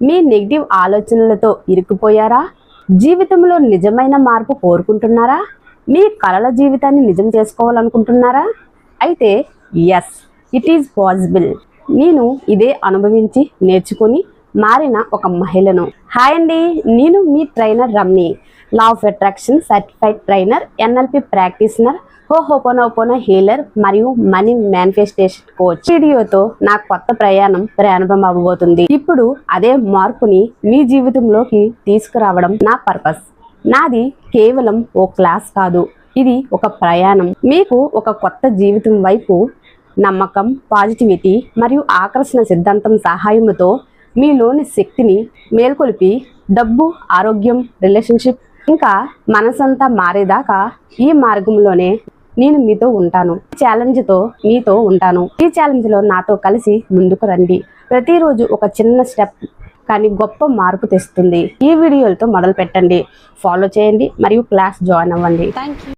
మీ negative ఆలోచనలతో ఇరుక్కుపోయారా? జీవితంలో నిజమైన మార్పు కోరుకుంటున్నారా? మీ కలల జీవితాన్ని నిజం చేసుకోవాలనుకుంటున్నారా? అయితే ఎస్, ఇట్ ఈజ్ పాసిబుల్. నేను ఇదే అనుభవించి నేర్చుకుని మారిన ఒక మహిళను. హాయ్ అండి, నేను మీ trainer Ramni, law of attraction certified trainer, NLP practitioner, ho'oponopono healer మరియు మనీ మేనిఫెస్టేషన్ కోచ్. వీడియోతో నా కొత్త ప్రయాణం ప్రారంభం అవ్వబోతుంది. ఇప్పుడు అదే మార్పుని మీ జీవితంలోకి తీసుకురావడం నా పర్పస్. నాది కేవలం ఓ క్లాస్ కాదు, ఇది ఒక ప్రయాణం. మీకు ఒక కొత్త జీవితం వైపు నమ్మకం, పాజిటివిటీ మరియు ఆకర్షణ సిద్ధాంతం సహాయంతో మీలోని శక్తిని మేల్కొల్పి డబ్బు, ఆరోగ్యం, రిలేషన్షిప్ ఇంకా మనసంతా మారేదాకా ఈ మార్గంలోనే నేను మీతో ఉంటాను. ఈ ఛాలెంజ్తో మీతో ఉంటాను. ఈ ఛాలెంజ్లో నాతో కలిసి ముందుకు రండి. ప్రతిరోజు ఒక చిన్న స్టెప్ కానీ గొప్ప మార్పు తెస్తుంది. ఈ వీడియోలతో మొదలు పెట్టండి, ఫాలో చేయండి మరియు క్లాస్ జాయిన్ అవ్వండి. Thank you.